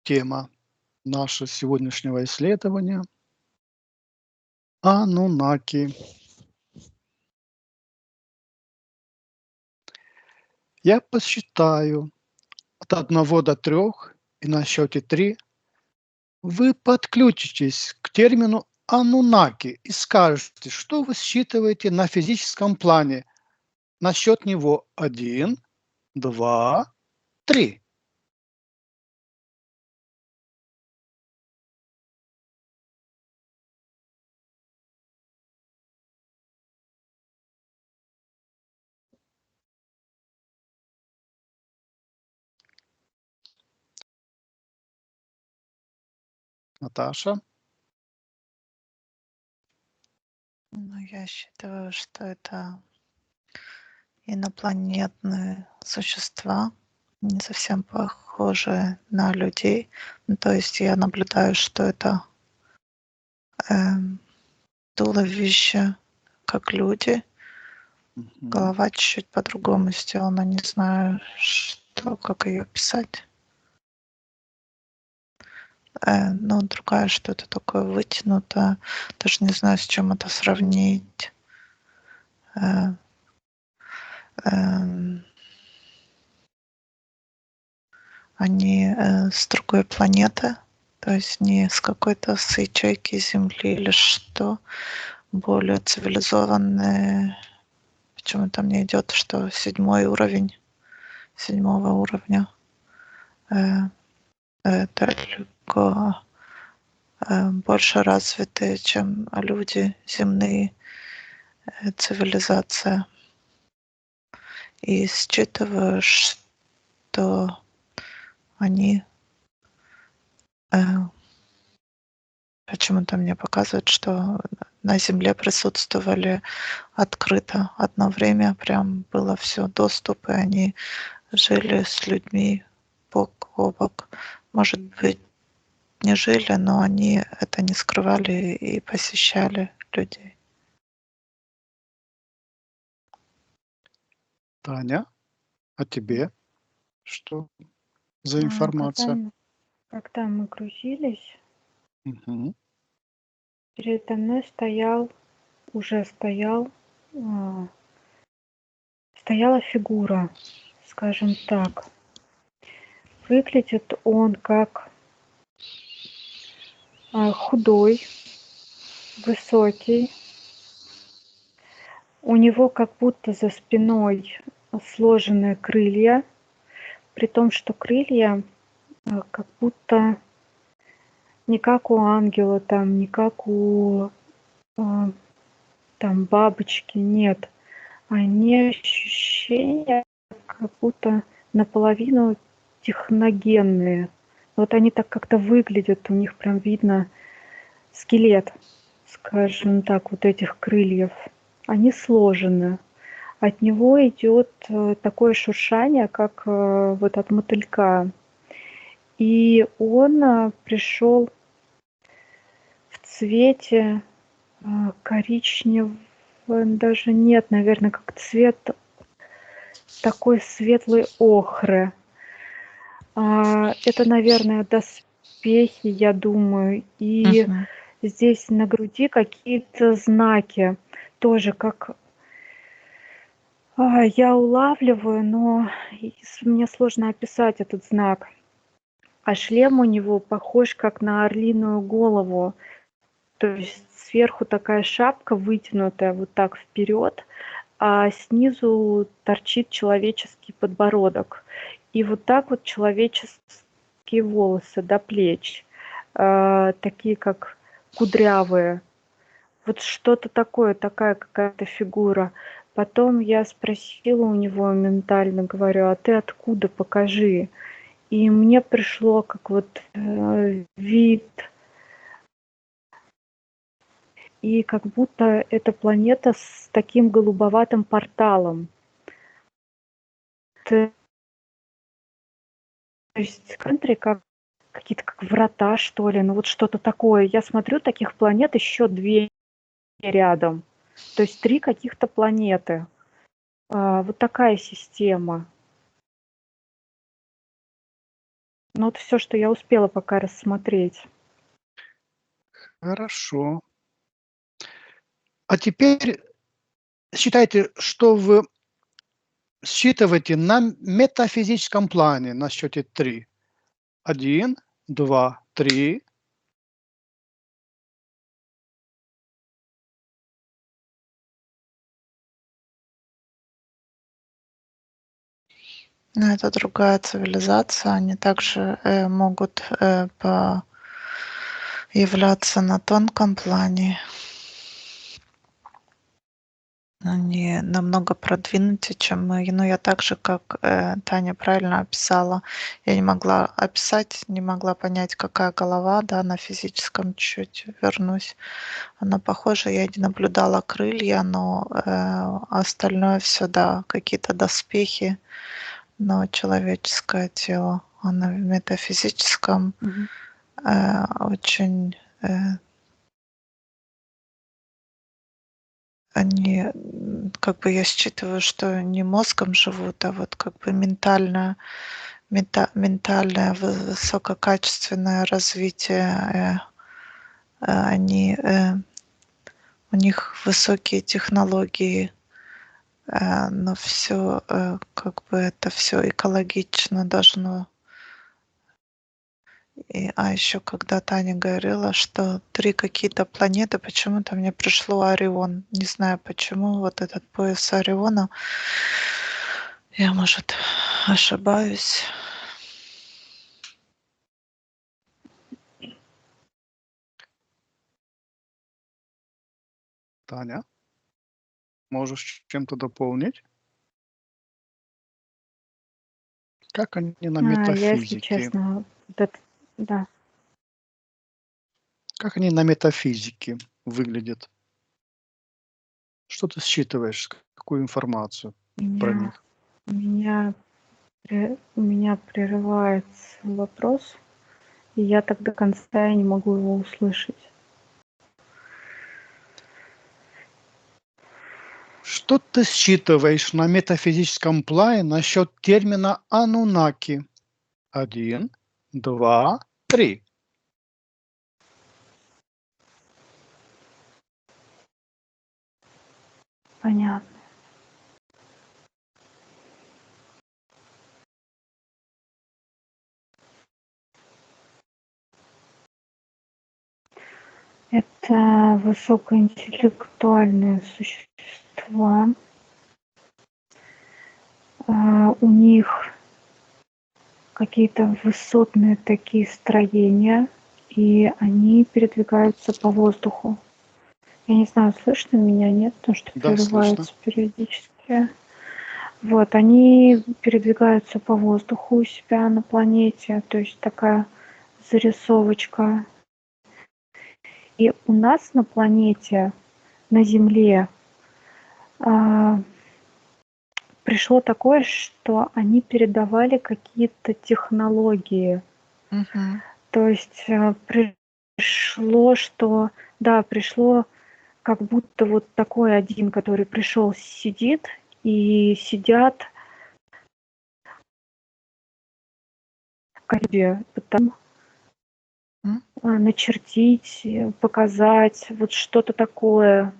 тема нашего сегодняшнего исследования — Ануннаки. Я посчитаю от 1 до 3, и на счете 3 вы подключитесь к термину Ануннаки и скажете, что вы считываете на физическом плане. На счет него 1, 2, 3. Наташа? Ну, я считаю, что это инопланетные существа, не совсем похожие на людей. Ну, то есть я наблюдаю, что это туловище, как люди, Мгм. голова чуть-чуть по-другому сделана, не знаю, как ее описать. Ну, другая что-то такое вытянутое, даже не знаю, с чем это сравнить. Э, эм, Они с другой планеты, то есть не с какой-то с ячейки Земли или что, более цивилизованные. Почему-то мне идет, что 7 уровень, 7 уровня. Это далеко больше развитые, чем люди земные, цивилизация. И считываю, что они почему-то мне показывают, что на Земле присутствовали открыто одно время, прям было все доступ, и они жили с людьми бок о бок. Может быть, не жили, но они это не скрывали и посещали людей. Таня, а тебе что за А, информация? когда мы грузились, Мгм. передо мной а, стояла фигура, скажем так. Выглядит он как худой, высокий. У него как будто за спиной сложенные крылья, при том, что крылья как будто не как у ангела, там, не как у там бабочки, нет. Они ощущения как будто наполовину техногенные. Вот они так как-то выглядят, у них прям видно скелет, скажем так, вот этих крыльев. Они сложены. От него идет такое шуршание, как вот от мотылька. И он пришел в цвете коричневого, даже нет, наверное, как цвет такой светлой охры. Это, наверное, доспехи, я думаю. И Мгм. здесь на груди какие-то знаки, тоже как я улавливаю, но мне сложно описать этот знак. А шлем у него похож как на орлиную голову. То есть сверху такая шапка вытянутая вот так вперед, а снизу торчит человеческий подбородок. И вот так вот человеческие волосы до плеч, такие как кудрявые. Вот что-то такое, такая какая-то фигура. Потом я спросила у него ментально, говорю, а ты откуда, покажи. И мне пришло как вот вид, и как будто эта планета с таким голубоватым порталом. То есть в центре как какие-то как врата, что ли, ну вот что-то такое. Я смотрю, таких планет еще 2 рядом. То есть 3 каких-то планеты. Вот такая система. Ну, вот все, что я успела пока рассмотреть. Хорошо. А теперь считайте, что вы считываете на метафизическом плане на счете 3. 1, 2, 3. Но это другая цивилизация. Они также могут появляться на тонком плане. Они намного продвинутее, чем мы. Но я так же, как Таня правильно описала, я не могла описать, не могла понять, какая голова, да, на физическом чуть вернусь. Она похожа, я не наблюдала крылья, но остальное все, да, какие-то доспехи, но человеческое тело. А на метафизическом Мгм. очень они, как бы я считываю, что не мозгом живут, а вот как бы ментальное высококачественное развитие. Они, у них высокие технологии, но все, как бы это все экологично должно. А еще когда Таня говорила, что 3 какие-то планеты, почему-то мне пришло Орион. Не знаю почему, вот этот пояс Ориона. Я, может, ошибаюсь. Таня, можешь чем-то дополнить? Как они на Я, если метафизике? честно, вот это, да, Как они на метафизике выглядят? Что ты считываешь, какую информацию про меня, них? меня, у меня прерывается вопрос, и я так до конца и не могу его услышать. Что ты считываешь на метафизическом плане насчет термина «анунаки»? 1, 2, 3. Понятно. Это высокоинтеллектуальные существа. У них какие-то высотные такие строения, и они передвигаются по воздуху. Я не знаю, слышно меня, нет, потому что Да, слышно. прерывается периодически. Вот, они передвигаются по воздуху у себя на планете, то есть такая зарисовочка. И у нас на планете, на Земле, пришло такое, что они передавали какие-то технологии. Мгм. То есть пришло, что, да, пришло как будто вот такой один, который пришел, сидит, и сидят как бы там М. начертить, показать, вот что-то такое.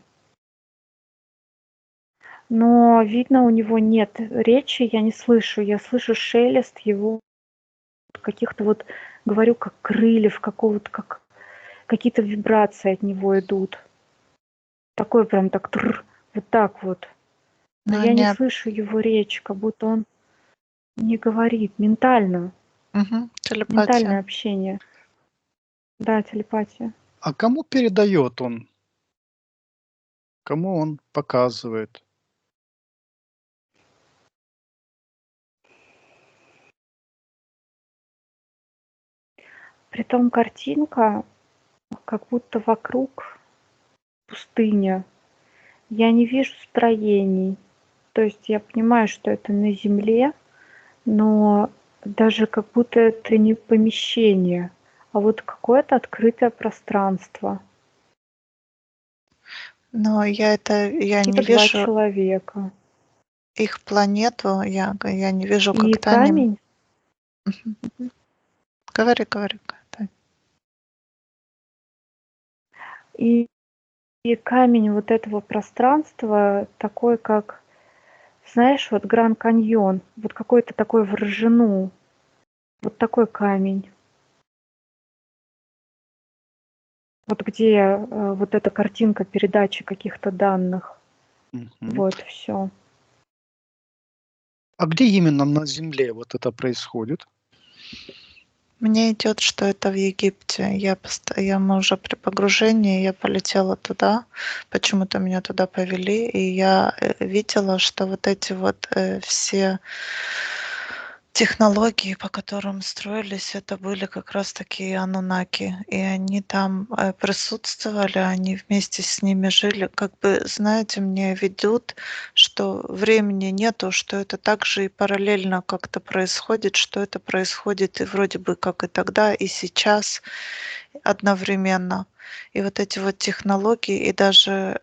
Но видно, у него нет речи, я не слышу. Я слышу шелест его каких-то вот, говорю, как крыльев, какого-то, как какие-то вибрации от него идут. Такое прям так, вот так вот. Но Но я не они слышу его речь, как будто он не говорит. Ментально. телепатия. Ментальное общение. Да, телепатия. А кому передает он? Кому он показывает? Притом картинка, как будто вокруг пустыня. Я не вижу строений. То есть я понимаю, что это на земле, но даже как будто это не помещение, а вот какое-то открытое пространство. Но я не Типа два вижу человека. их планету, я не вижу, И как Таня. камень, Мгм. Говори, говори. Тань. И камень вот этого пространства такой, как, знаешь, вот Гранд Каньон, вот какой-то такой в ржану, вот такой камень. Вот где вот эта картинка передачи каких-то данных. Мгм. Вот, все. А где именно на Земле вот это происходит? Мне идет, что это в Египте. Мы уже при погружении, я полетела туда, почему-то меня туда повели, и я видела, что вот эти вот все технологии, по которым строились, это были как раз такие анунаки. И они там присутствовали, они вместе с ними жили. Как бы, знаете, мне ведут, что времени нету, что это также и параллельно как-то происходит, что это происходит и вроде бы как и тогда, и сейчас одновременно. И вот эти вот технологии, и даже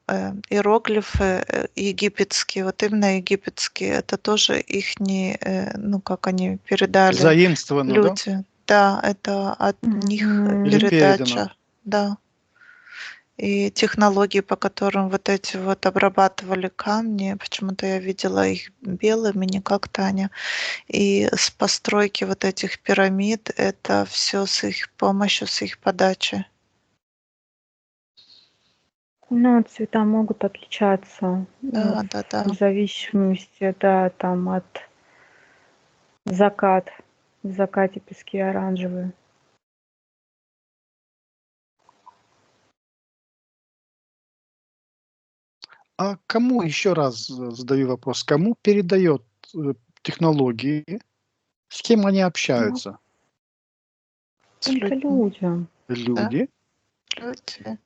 иероглифы египетские, вот именно египетские, это тоже ихние, ну, как они передали Заимствовано, да? люди. Да, это от них Или Мгм. передано? передача, да. И технологии, по которым вот эти вот обрабатывали камни, почему-то я видела их белыми, не как Таня. И с постройки вот этих пирамид, это все с их помощью, с их подачи. Ну, цвета могут отличаться Да, да-да. в зависимости, да, там от закат. В закате пески оранжевые. А кому, еще раз задаю вопрос, кому передает технологии, с кем они Ну, общаются? С каким-то людьми, людям. да, Люди? люди.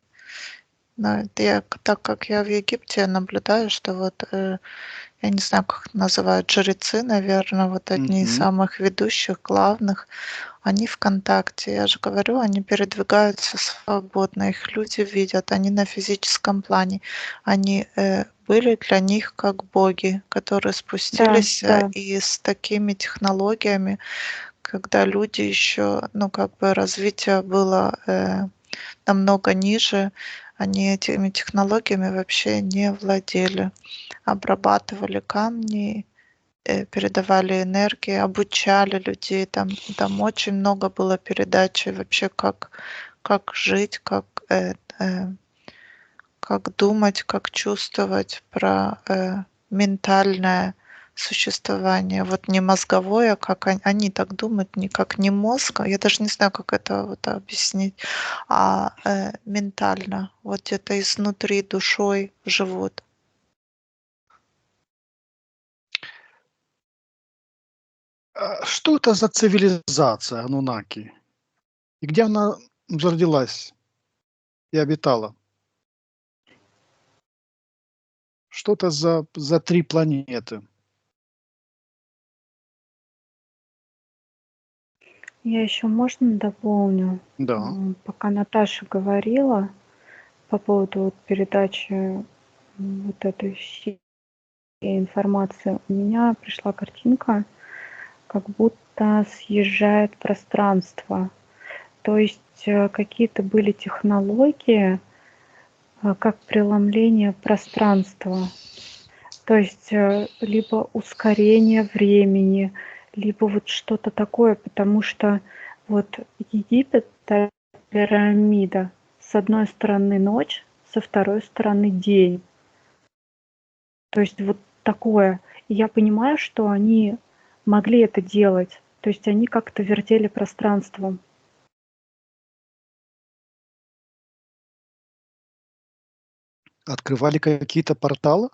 Но это так как я в Египте, я наблюдаю, что вот, я не знаю, как их называют, жрецы, наверное, вот одни из Мгм. самых ведущих, главных, они в контакте. Я же говорю, они передвигаются свободно, их люди видят, они на физическом плане. Они были для них как боги, которые Да, спустились да. и с такими технологиями, когда люди еще, ну, как бы развитие было намного ниже, они этими технологиями вообще не владели. Обрабатывали камни, передавали энергии, обучали людей. Там очень много было передач вообще, как жить, как думать, как чувствовать про ментальное существование. Вот не мозговое, как они так думают, не мозг, я даже не знаю, как это вот объяснить, а ментально, вот где-то изнутри душой живут. А что это за цивилизация Анунаки? И где она зародилась и обитала? Что это за 3 планеты? Я еще, можно дополню? Да. Пока Наташа говорила по поводу вот передачи вот этой всей информации, у меня пришла картинка, как будто съезжает пространство. То есть какие-то были технологии, как преломление пространства. То есть либо ускорение времени, либо вот что-то такое, потому что вот Египет, это пирамида, с одной стороны ночь, со второй стороны день. То есть вот такое. И я понимаю, что они могли это делать. То есть они как-то вертели пространством. Открывали какие-то порталы?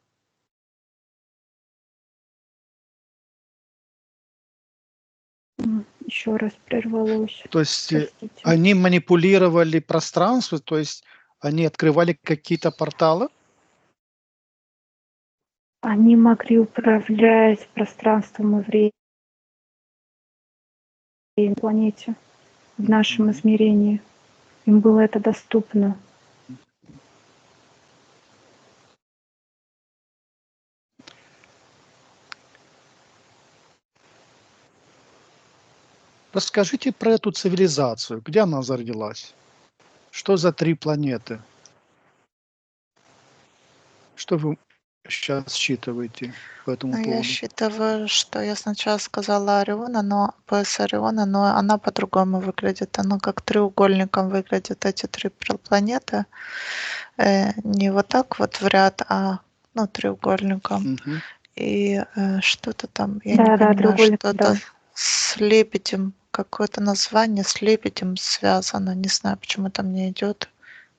Еще раз прервалось. То есть, Простите. они манипулировали пространством, то есть они открывали какие-то порталы? Они могли управлять пространством и временем на планете, в нашем Мгм. измерении. Им было это доступно. Расскажите про эту цивилизацию. Где она зародилась? Что за 3 планеты? Что вы сейчас считываете по этому Ну, я поводу? считываю, что я сначала сказала Ориона, но пояс Ориона, но она по-другому выглядит. Она как треугольником выглядит, эти 3 планеты. Не вот так вот в ряд, а ну, треугольником. Мгм. И что-то там, я не Да-да, понимаю, треугольником, что-то да. с лебедем, какое-то название с лебедем связано. Не знаю, почему-то мне идет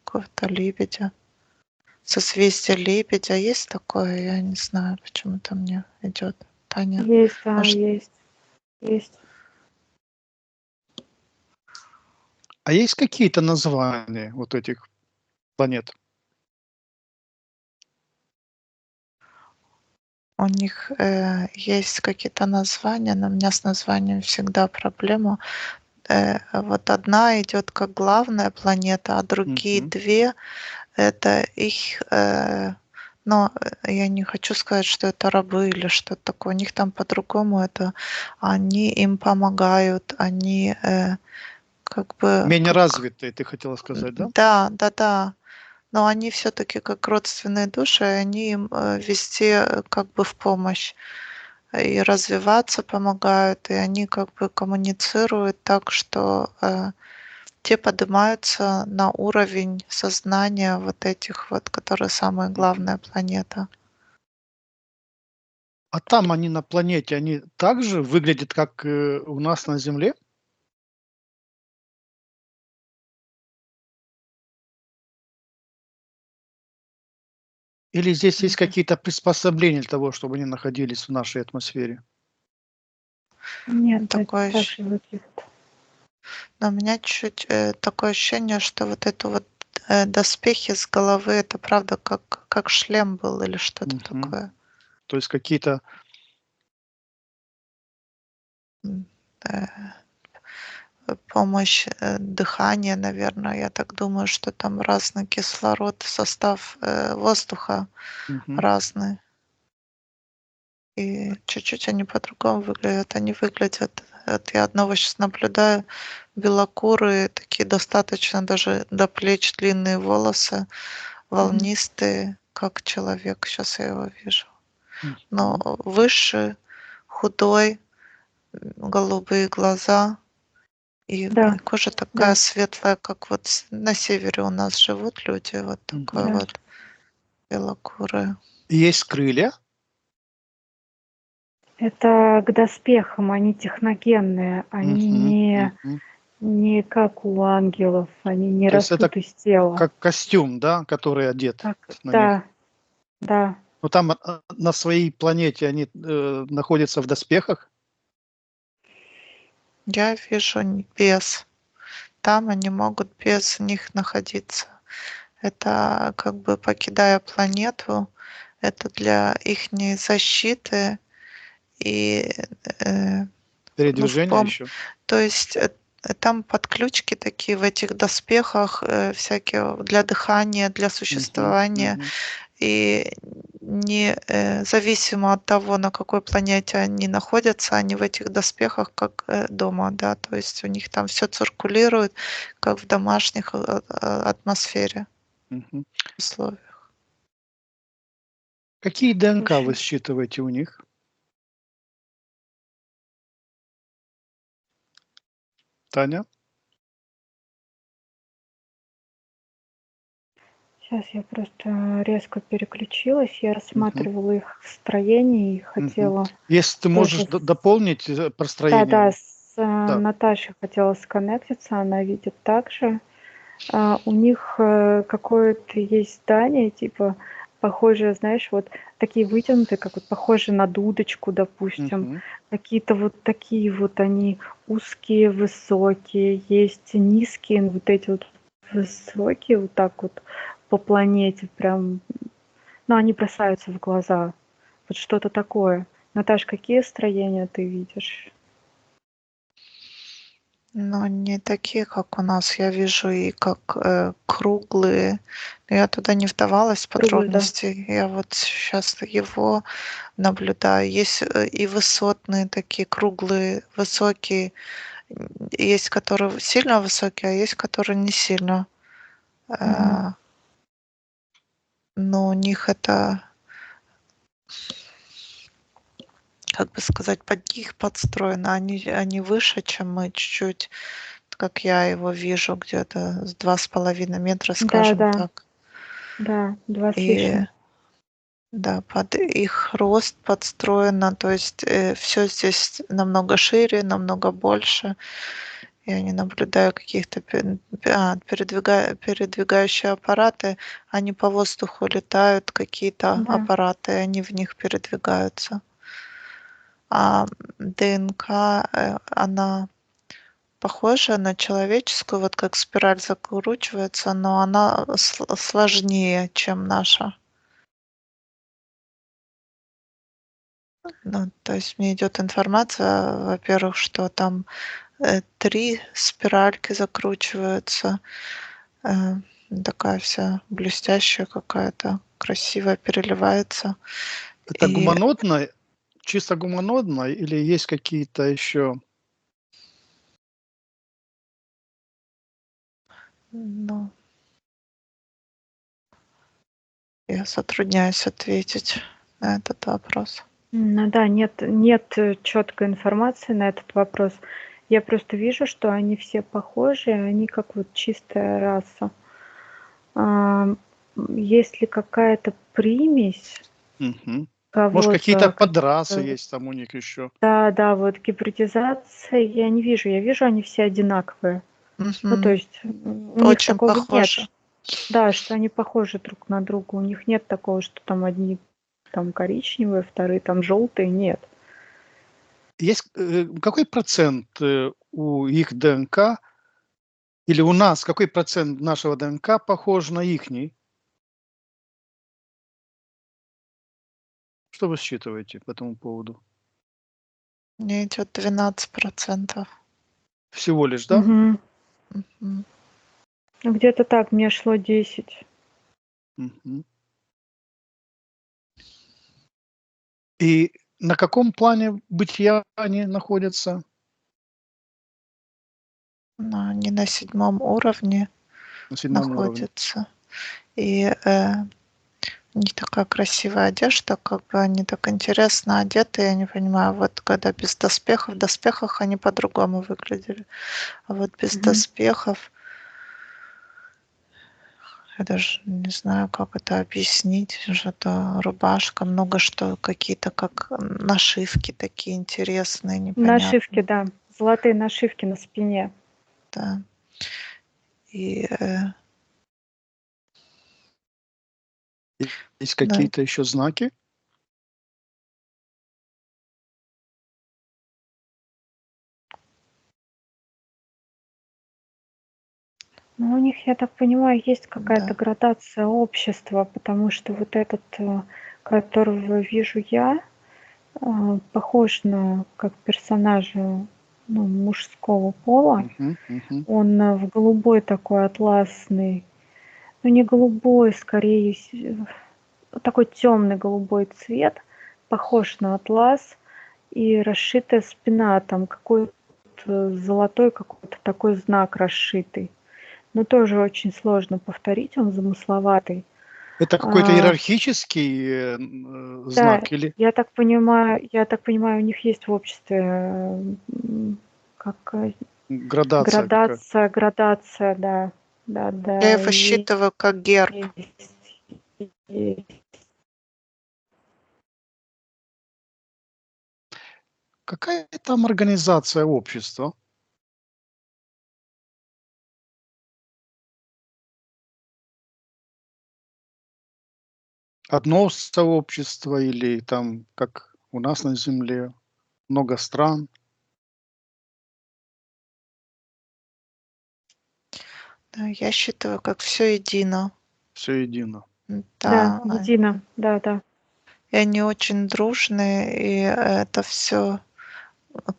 какого-то лебедя. Созвездие лебедя есть такое? Я не знаю, почему-то мне идет. Таня, Есть, да, может, есть. А есть какие-то названия вот этих планет? у них есть какие-то названия, но у меня с названием всегда проблема. Вот одна идет как главная планета, а другие Мгм. 2 это их, но я не хочу сказать, что это рабы или что-то такое. У них там по-другому это. Они им помогают, они как бы Менее как... развитые, ты хотела сказать, да? Да, да-да. Но они все-таки как родственные души, и они им везде как бы в помощь. И развиваться помогают, и они как бы коммуницируют так, что те поднимаются на уровень сознания вот этих вот, которые самая Мгм. главная планета. А там они на планете, они также выглядят, как, у нас на Земле? Или здесь есть Мгм. какие-то приспособления для того, чтобы они находились в нашей атмосфере? Нет, это Такое, так же выглядит. но у меня чуть такое ощущение, что вот это вот доспехи с головы, это правда как шлем был или что-то Мгм. такое. То есть какие-то М, э, Помощь дыхания, наверное. Я так думаю, что там разный кислород, состав воздуха Мгм. разный. И чуть-чуть они по-другому выглядят. Они выглядят, вот я одного сейчас наблюдаю, белокурые, такие достаточно даже до плеч длинные волосы, Мгм. волнистые, как человек. Сейчас я его вижу. Но Мгм. выше, худой, голубые глаза и Да, кожа такая да, светлая, как вот на севере у нас живут люди, вот такой Мгм. да. вот белокурые. Есть крылья? Это к доспехам, они техногенные, они Мгм. не, Мгм. не как у ангелов, они не То есть это растут из тела. как костюм, да, который одет Как, на них? да, да, Но там, на своей планете они, находятся в доспехах? Я вижу без. Там они могут без них находиться. Это как бы покидая планету, это для ихней защиты и ну, Передвижение еще? то есть там подключки такие в этих доспехах всякие для дыхания, для Мгм. существования. Мгм. И не зависимо от того, на какой планете они находятся, они в этих доспехах как дома, да, то есть у них там все циркулирует, как в домашних атмосфере Мгм. условиях. Какие ДНК вы слушай, считываете у них, Таня? сейчас я просто резко переключилась, я Мгм. рассматривала их строение и Мгм. хотела Если ты можешь тоже дополнить, про да-да, строение. с Да. Наташей хотела сконнектиться, она видит так же. У них какое-то есть здание, типа похожее, знаешь, вот такие вытянутые, как вот похожие на дудочку, допустим. Мгм. Какие-то вот такие вот они узкие, высокие, есть низкие, вот эти вот высокие, вот так вот по планете прям, ну, они бросаются в глаза. Вот что-то такое. Наташ, какие строения ты видишь? Но не такие, как у нас. Я вижу и как круглые. Но я туда не вдавалась в Круглые, да. подробности. Я вот сейчас его наблюдаю. Есть и высотные такие, круглые, высокие, Есть, которые сильно высокие, а есть, которые не сильно. Мгм. Э, но у них это, как бы сказать, под них подстроено. Они выше, чем мы чуть-чуть, как я его вижу, где-то с 2,5 метра, скажем Да-да, так. да, 2 с И лишним. да, под их рост подстроено, то есть все здесь намного шире, намного больше. Я не наблюдаю каких-то передвигающие аппараты, они по воздуху летают, какие-то Да. аппараты, они в них передвигаются. А ДНК, она похожа на человеческую, вот как спираль закручивается, но она сложнее, чем наша. Ну, то есть мне идет информация, во-первых, что там 3 спиральки закручиваются, э, такая вся блестящая какая-то, красивая, переливается. Это И, гуманодно, чисто гуманодно или есть какие-то еще? ну, я затрудняюсь ответить на этот вопрос. Ну да, нет четкой информации на этот вопрос. Я просто вижу, что они все похожи, они как вот чистая раса. Ам, есть ли какая-то примесь Мгм. Может, какие-то кого-то, подрасы какие-то есть там у них еще? да-да, вот гибридизация я не вижу. Я вижу, они все одинаковые. Ну, то Мгм. есть, у них Очень такого нет. похоже. Да, что они похожи друг на друга. У них нет такого, что там одни там коричневые, вторые там желтые. Нет. Есть, какой процент, у их ДНК или у нас какой процент нашего ДНК похож на ихний? Что вы считываете по этому поводу? Мне идет 12%. Всего лишь, да? Мгм. Мгм. Ну, где-то так, мне шло 10. Мгм. И на каком плане бытия они находятся? Но они на 7 уровне На седьмом уровне. находятся. И у них такая красивая одежда, как бы они так интересно одеты, я не понимаю, вот когда без доспехов, в доспехах они по-другому выглядели, а вот без Мгм. доспехов, я даже не знаю, как это объяснить, что-то рубашка, много что, какие-то как нашивки такие интересные, Нашивки, непонятные, да. Золотые нашивки на спине. да. И, Есть да, какие-то еще знаки? Ну, у них, я так понимаю, есть какая-то да, градация общества, потому что вот этот, которого вижу я, похож на как персонажа, ну, мужского пола. Мгм, мгм. Он, в голубой такой атласный, ну, не голубой, скорее такой темный голубой цвет, похож на атлас, и расшитая спина, там какой-то золотой какой-то такой знак расшитый. Но тоже очень сложно повторить, он замысловатый. Это какой-то А, иерархический, да, знак или я так понимаю, у них есть в обществе, как, градация какая? градация, да. я Да-да, его считываю как герб. есть. Какая там организация общества? Одно сообщество или там, как у нас на земле, много стран? Да, я считываю как все едино. Все едино. Да, Да, едино, да-да. и они очень дружные, и это все.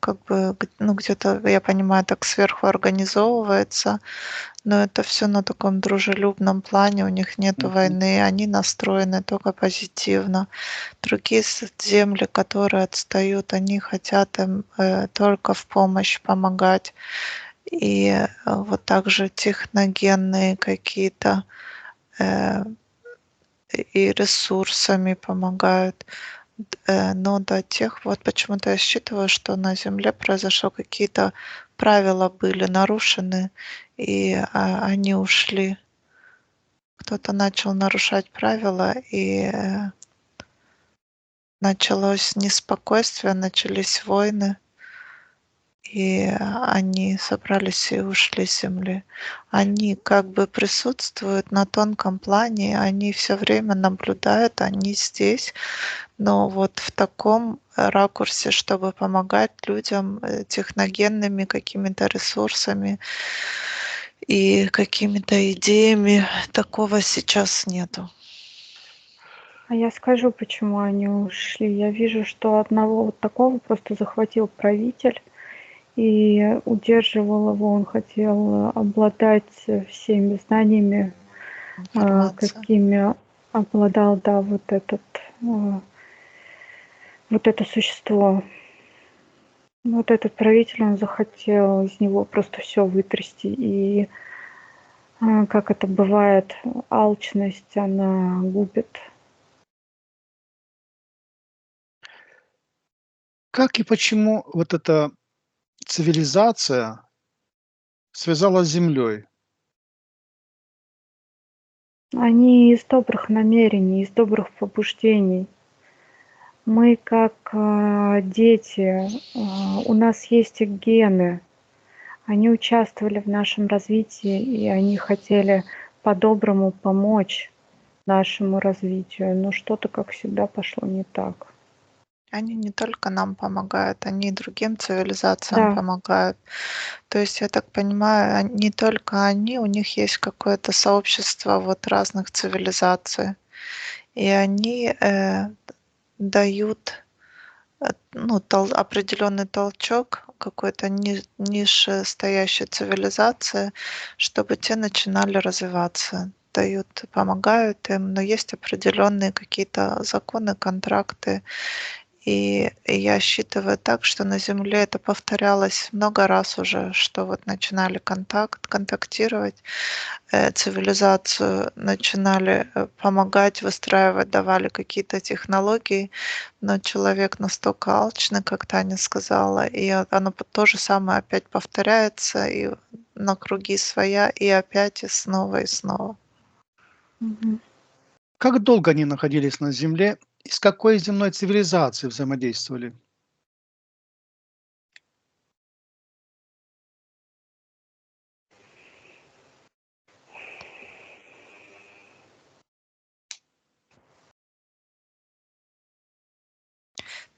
как бы, ну, где-то, я понимаю, так сверху организовывается, но это все на таком дружелюбном плане, у них нету Мгм. войны, они настроены только позитивно. Другие земли, которые отстают, они хотят им только в помощь помогать. И вот также техногенные какие-то э, и ресурсами помогают. Но до тех вот почему-то я считываю, что на Земле произошло какие-то правила были нарушены, и они ушли. Кто-то начал нарушать правила, и началось неспокойствие, начались войны, и они собрались и ушли с Земли. Они как бы присутствуют на тонком плане, они все время наблюдают, они здесь, но вот в таком ракурсе, чтобы помогать людям техногенными какими-то ресурсами и какими-то идеями, такого сейчас нету. А я скажу, почему они ушли. Я вижу, что одного вот такого просто захватил правитель и удерживал его. Он хотел обладать всеми знаниями, Информация. какими обладал, да, вот это существо. Вот этот правитель, он захотел из него просто все вытрясти. И, как это бывает, алчность, она губит. Как и почему вот эта цивилизация связалась с Землей? Они из добрых намерений, из добрых побуждений. Мы как, дети, у нас есть их гены. Они участвовали в нашем развитии, и они хотели по-доброму помочь нашему развитию, но что-то, как всегда, пошло не так. Они не только нам помогают, они и другим цивилизациям Да, помогают. То есть, я так понимаю, не только они, у них есть какое-то сообщество вот разных цивилизаций, и они дают ну, определенный толчок какой-то низшестоящей цивилизации, чтобы те начинали развиваться. Дают, помогают им, но есть определенные какие-то законы, контракты, и я считываю так, что на Земле это повторялось много раз уже, что вот начинали контактировать, цивилизацию, начинали помогать, выстраивать, давали какие-то технологии, но человек настолько алчный, как Таня сказала, и оно то же самое опять повторяется, и на круги своя, и опять, и снова, и снова. мгм. Как долго они находились на Земле и с какой земной цивилизацией взаимодействовали?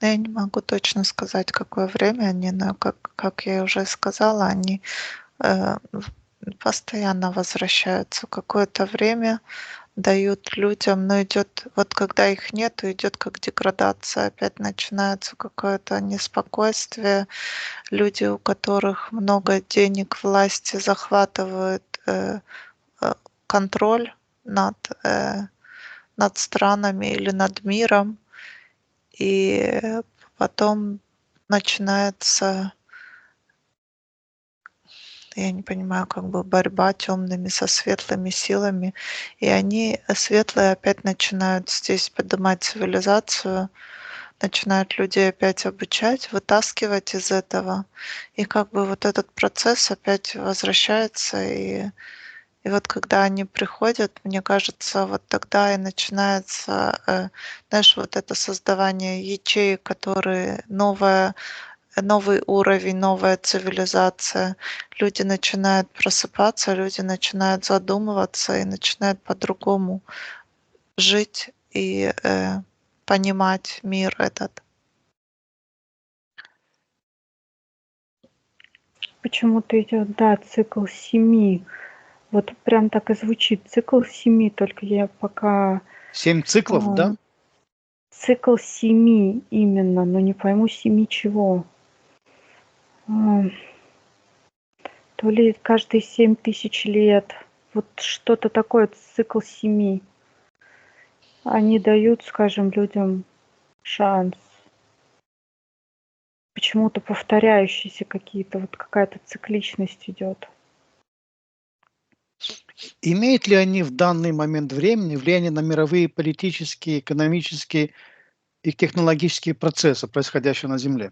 Но я не могу точно сказать, какое время они, но как я уже сказала, они постоянно возвращаются. Какое-то время дают людям, но идет, вот когда их нету, идет как деградация, опять начинается какое-то неспокойствие. Люди, у которых много денег, власти захватывают э, контроль над, над странами или над миром, и потом начинается, я не понимаю, как бы борьба темными со светлыми силами, и они, светлые, опять начинают здесь поднимать цивилизацию, начинают людей опять обучать, вытаскивать из этого, и как бы вот этот процесс опять возвращается, и вот когда они приходят, мне кажется, вот тогда и начинается, знаешь, вот это создавание ячеек, которые новый уровень, новая цивилизация. Люди начинают просыпаться, люди начинают задумываться и начинают по-другому жить и понимать мир этот. Почему-то идет, да, цикл 7. Вот прям так и звучит, цикл 7, только я пока 7 циклов, а, да? цикл 7 именно, но не пойму 7 чего. м, то ли каждые 7000 лет. Вот что-то такое, цикл 7. Они дают, скажем, людям шанс. Почему-то повторяющиеся какие-то, вот какая-то цикличность идет. Имеют ли они в данный момент времени влияние на мировые политические, экономические и технологические процессы, происходящие на Земле?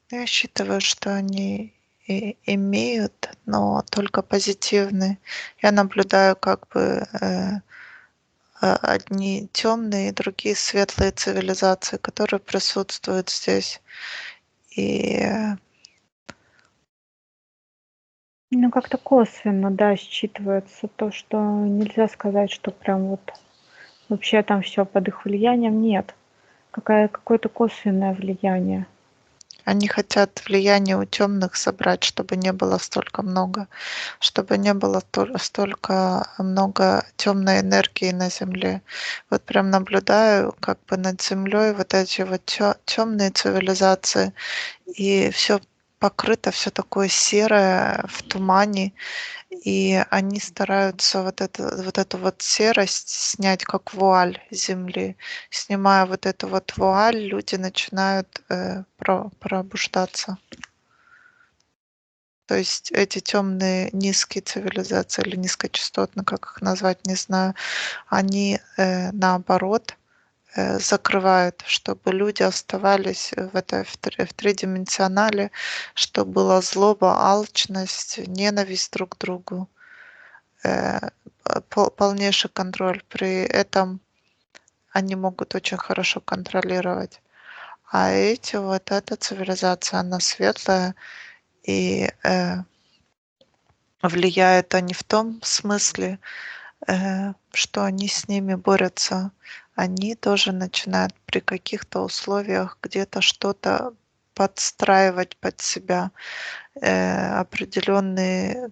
Я считаю, что они имеют, но только позитивные. Я наблюдаю как бы одни темные, другие светлые цивилизации, которые присутствуют здесь. И Ну, как-то косвенно, да, считывается то, что нельзя сказать, что прям вот вообще там все под их влиянием. Нет. Какое-то косвенное влияние. они хотят влияние у темных собрать, чтобы не было столько много, чтобы не было столько много темной энергии на Земле. Вот прям наблюдаю, как бы над Землей вот эти вот темные цивилизации, и все покрыто, все такое серое в тумане, и они стараются вот эту вот серость снять, как вуаль с земли. Снимая вот эту вот вуаль, люди начинают пробуждаться. То есть эти темные низкие цивилизации или низкочастотные, как их назвать, не знаю, они наоборот закрывают, чтобы люди оставались в тридименsioнале, чтобы была злоба, алчность, ненависть друг к другу, э, полнейший контроль. При этом они могут очень хорошо контролировать. А эти вот, эта цивилизация, она светлая, и влияют они в том смысле, что они с ними борются. Они тоже начинают при каких-то условиях где-то что-то подстраивать под себя, определенные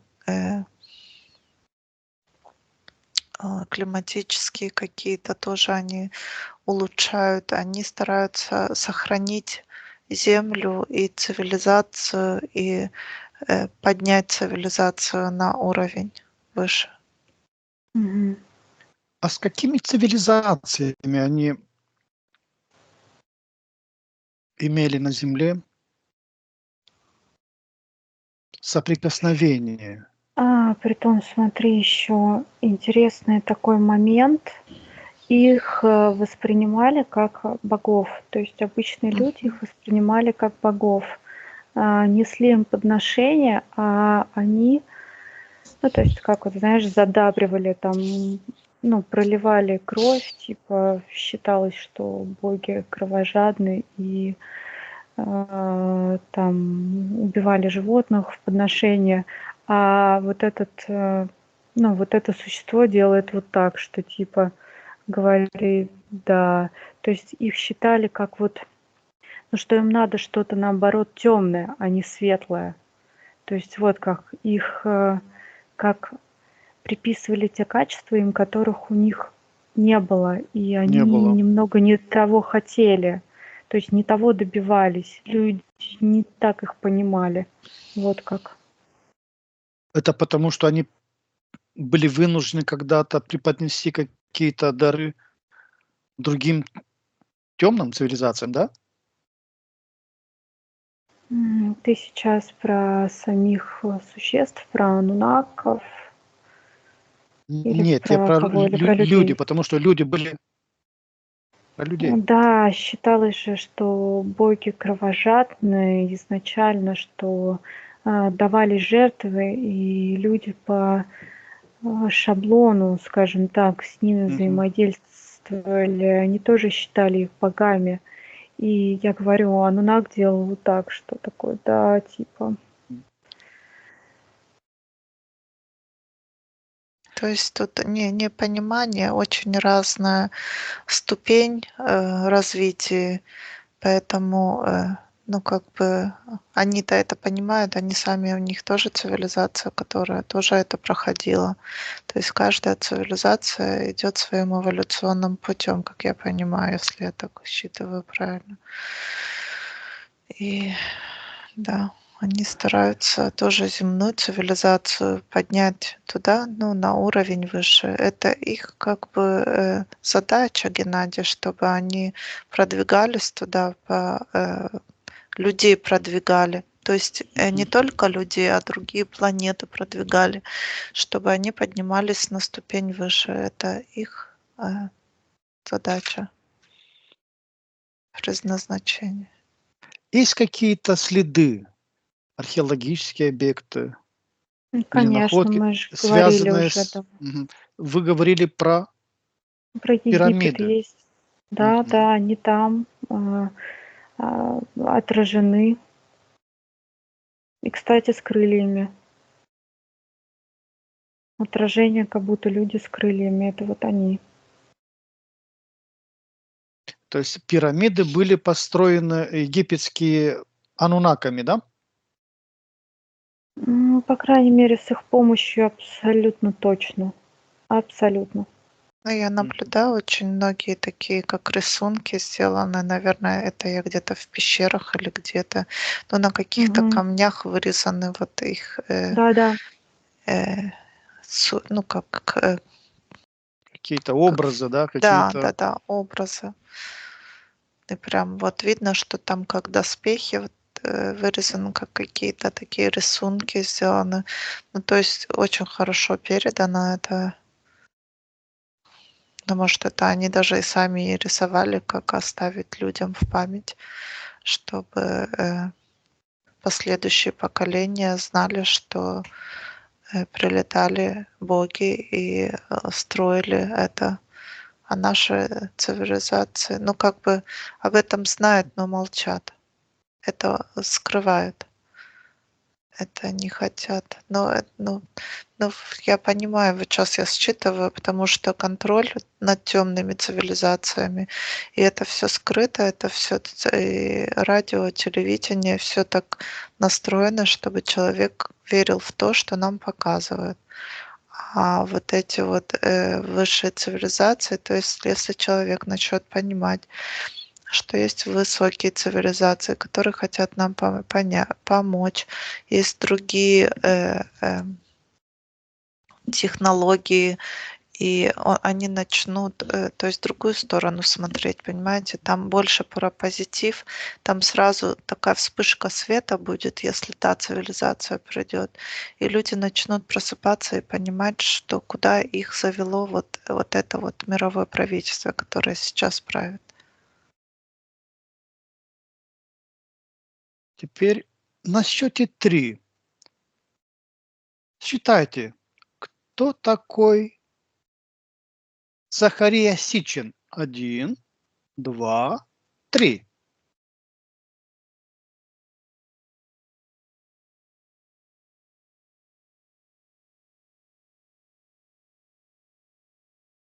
климатические какие-то тоже они улучшают. Они стараются сохранить землю и цивилизацию, и поднять цивилизацию на уровень выше. Мгм. А с какими цивилизациями они имели на Земле соприкосновение? Притом, смотри, еще интересный такой момент. Их воспринимали как богов. То есть обычные люди их воспринимали как богов. Несли им подношения, а они, ну, то есть, как вот, знаешь, задабривали там, ну, проливали кровь, типа, считалось, что боги кровожадны и там убивали животных в подношение. А вот ну, вот это существо делает вот так, что типа говорит, да. То есть их считали как вот, ну, что им надо что-то наоборот темное, а не светлое. То есть вот как их, как приписывали те качества им, которых у них не было, и Не они было. немного не того хотели, то есть не того добивались, люди не так их понимали. Вот как. Это потому, что они были вынуждены когда-то преподнести какие-то дары другим темным цивилизациям, да? Ты сейчас про самих существ, про анунаков или Нет, я про про кого? Или про люди, людей? потому что люди были про людей. Да, считалось же, что боги кровожадные изначально, что давали жертвы, и люди по шаблону, скажем так, с ними Мгм. взаимодействовали, они тоже считали их богами. И я говорю, Анунак делал вот так, что такое, да, типа. То есть тут непонимание, очень разная ступень развития, поэтому ну, как бы, они-то это понимают, они сами, у них тоже цивилизация, которая тоже это проходила. То есть каждая цивилизация идет своим эволюционным путем, как я понимаю, если я так считываю правильно. И да, они стараются тоже земную цивилизацию поднять туда, ну, на уровень выше. Это их как бы задача, Геннадий, чтобы они продвигались туда, людей продвигали. То есть не только людей, а другие планеты продвигали, чтобы они поднимались на ступень выше. Это их задача, предназначение. Есть какие-то следы, археологические объекты или Конечно, находки, мы же говорили связанные уже с... Вы говорили про про Египет пирамиды. есть. Да, Мгм. да, они там отражены. И, кстати, с крыльями. Отражение, как будто люди с крыльями. Это вот они. То есть пирамиды были построены египетские анунаками, да? По крайней мере, с их помощью абсолютно точно. Абсолютно. Ну, я наблюдаю очень многие такие, как рисунки сделаны. Наверное, это я где-то в пещерах или где-то. Но на каких-то Мгм. камнях вырезаны вот их, Да-да. э, ну, Какие-то образы, да, да, какие-то... да-да, образы. И прям вот видно, что там как доспехи вот, вырезаны, как какие-то такие рисунки сделаны. Ну, то есть очень хорошо передано это. Ну, может, это они даже и сами и рисовали, как оставить людям в память, чтобы последующие поколения знали, что прилетали боги и строили это. А наши цивилизации, ну, как бы об этом знают, но молчат. Это скрывают. Это не хотят. Ну, я понимаю, вот сейчас я считываю, потому что контроль над темными цивилизациями, и это все скрыто, это все и радио, телевидение, все так настроено, чтобы человек верил в то, что нам показывают. А вот эти вот высшие цивилизации, то есть если человек начнет понимать, что есть высокие цивилизации, которые хотят нам помочь, есть другие технологии, и они начнут, то есть в другую сторону смотреть, понимаете, там больше про позитив, там сразу такая вспышка света будет, если та цивилизация придет, и люди начнут просыпаться и понимать, что куда их завело вот это вот мировое правительство, которое сейчас правит. Теперь на счете 3 считайте, кто такой Захария Сичин? 1, 2, 3.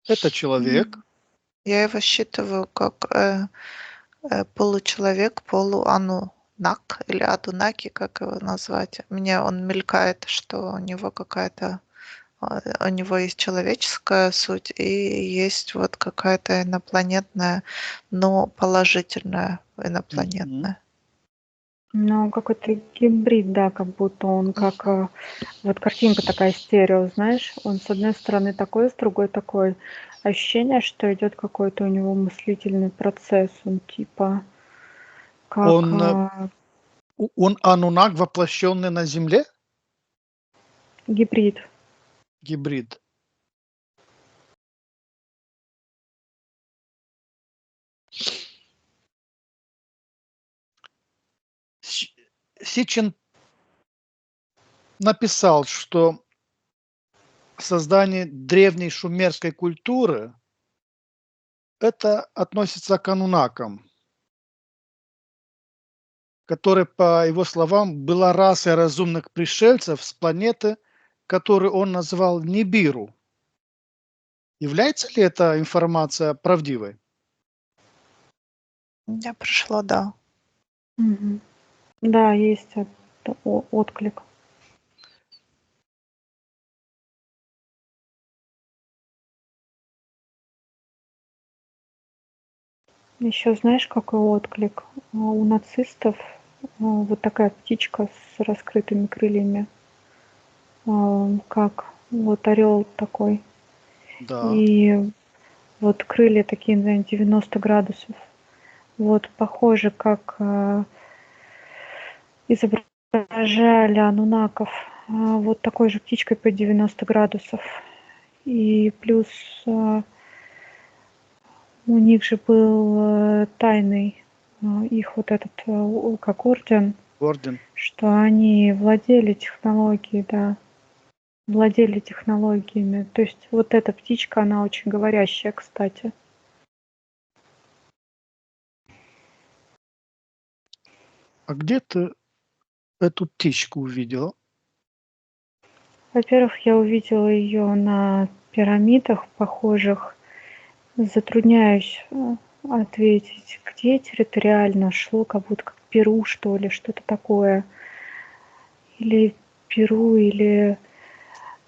Это человек. Я его считываю как получеловек, полуанунак или адунаки, как его назвать. Мне он мелькает, что у него какая-то, у него есть человеческая суть и есть вот какая-то инопланетная, но положительная Мгм. инопланетная. Ну, какой-то гибрид, да, как будто он как вот картинка такая стерео, знаешь, он с одной стороны такой, с другой такой. Ощущение, что идет какой-то у него мыслительный процесс, он типа как Он, он анунак, воплощенный на Земле? гибрид. Гибрид. Сичин написал, что создание древней шумерской культуры это относится к анунакам, которая, по его словам, была расой разумных пришельцев с планеты, которую он назвал Нибиру. Является ли эта информация правдивой? У меня пришло, да. Мгм. Да, есть отклик. Еще знаешь, какой отклик? У нацистов вот такая птичка с раскрытыми крыльями, как вот орел такой. Да. И вот крылья такие на 90 градусов. Вот похоже, как изображали анунаков вот такой же птичкой по 90 градусов. И плюс у них же был тайный их вот этот как орден, Орден. что они владели технологией, да, владели технологиями. То есть вот эта птичка, она очень говорящая, кстати. А где ты эту птичку увидела? Во-первых, я увидела ее на пирамидах похожих. Затрудняюсь ответить, где территориально шло, как будто как Перу, что ли, что-то такое. Или Перу, или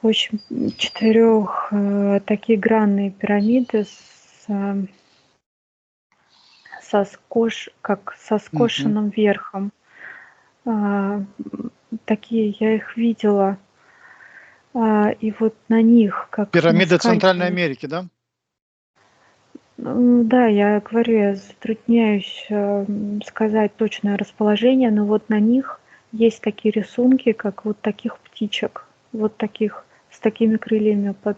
в общем 4 такие гранные пирамиды как со Мгм. скошенным верхом. Такие я их видела. И вот на них, как на Пирамида скане. Центральной Америки, да? Да, я говорю, я затрудняюсь сказать точное расположение, но вот на них есть такие рисунки, как вот таких птичек, вот таких, с такими крыльями под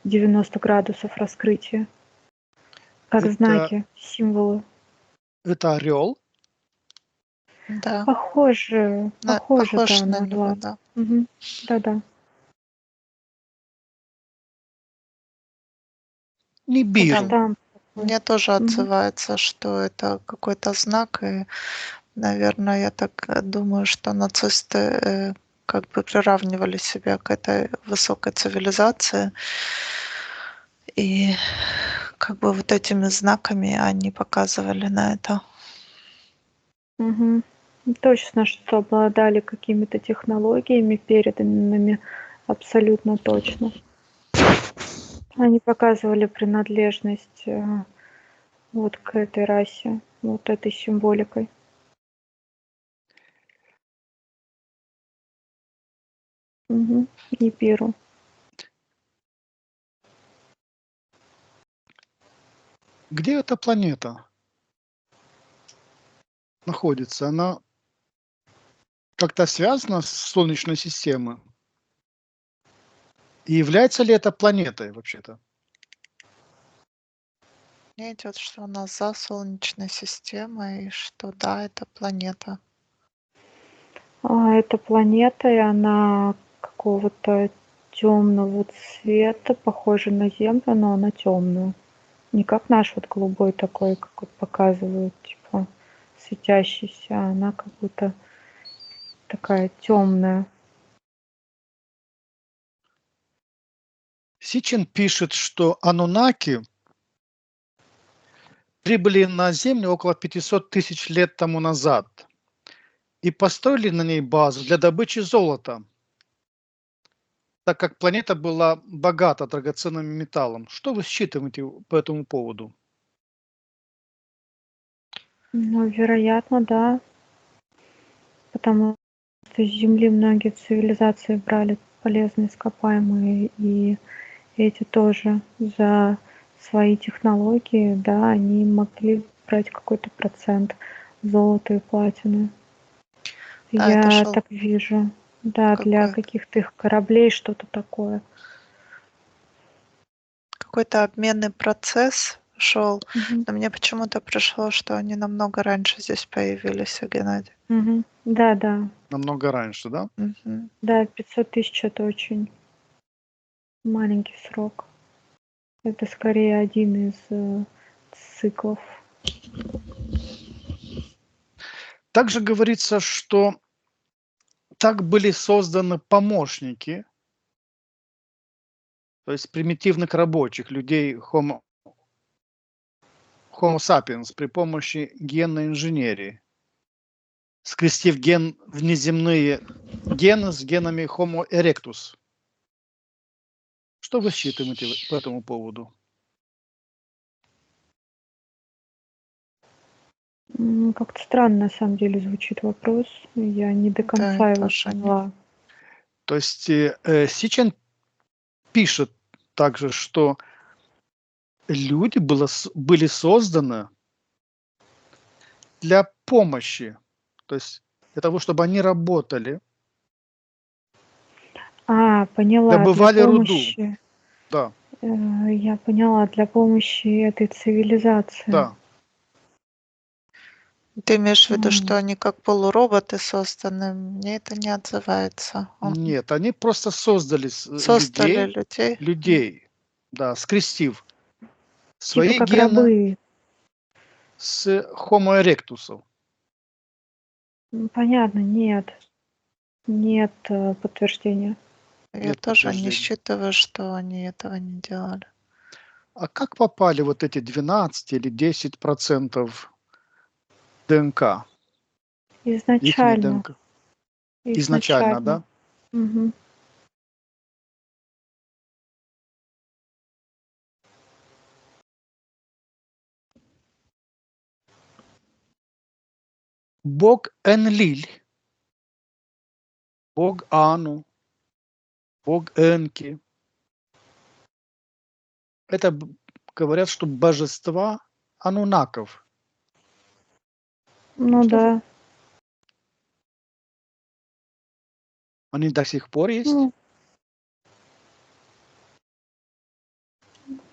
90 градусов раскрытия, как Это, знаки, символы. это орел. Да, Похоже, похож да, на на него, орла. да. Мгм. Да-да. Как Нибиру. Да, штамп такой. мне тоже Мгм. отзывается, что это какой-то знак, и, наверное, я так думаю, что нацисты как бы приравнивали себя к этой высокой цивилизации, и как бы вот этими знаками они показывали на это. Мгм. Точно, что обладали какими-то технологиями переданными, абсолютно точно. Они показывали принадлежность вот к этой расе, вот этой символикой. Мгм. Нибиру. Где эта планета находится? Она как-то связана с Солнечной системой? И является ли это планетой вообще-то? Мне идет, что она за Солнечной системой, и что да, это планета. Эта планета, и она какого-то темного цвета, похожа на Землю, но она темная. Не как наш вот голубой такой, как вот показывают, типа светящийся, а она как будто такая темная. Сичин пишет, что анунаки прибыли на Землю около 500 тысяч лет тому назад и построили на ней базу для добычи золота, так как планета была богата драгоценным металлом. Что вы считаете по этому поводу? Ну, вероятно, да, потому что с Земли многие цивилизации брали полезные ископаемые, и эти тоже за свои технологии, да, они могли брать какой-то процент золота и платины. Да, это Я шел так вижу. Да, для какой, каких-то их кораблей что-то такое. какой-то обменный процесс шел, Мгм. но мне почему-то пришло, что они намного раньше здесь появились, Геннадий. Мгм. Да-да. Намного раньше, да? Мгм. Да, 500 тысяч это очень маленький срок. Это скорее один из циклов. Также говорится, что так были созданы помощники, то есть примитивных рабочих, людей Homo sapiens при помощи генной инженерии. скрестив внеземные гены с генами Homo erectus. Что вы считаете по этому поводу? Как-то странно, на самом деле, звучит вопрос. Я не до Да, конца я его тоже не. поняла. То есть Сичен пишет также, что люди были созданы для помощи, то есть для того, чтобы они работали, Поняла, для добывали руду. помощи. Да, Я поняла, для помощи этой цивилизации. да. Ты имеешь в виду, М. что они как полуроботы созданы? Мне это не отзывается. Нет, они просто создали Создали людей. людей, да, скрестив Типа свои как гены рабы. с Homo erectus. Понятно, нет. Нет подтверждения. Я Нет тоже не подтверждения. считаю, что они этого не делали. А как попали вот эти 12 или 10% ДНК? Ихней Изначально. ДНК. Изначально, да? Мгм. Бог Энлиль, Бог Ану, Бог Энки. Это говорят, что божества анунаков. Ну Что да. они до сих пор есть?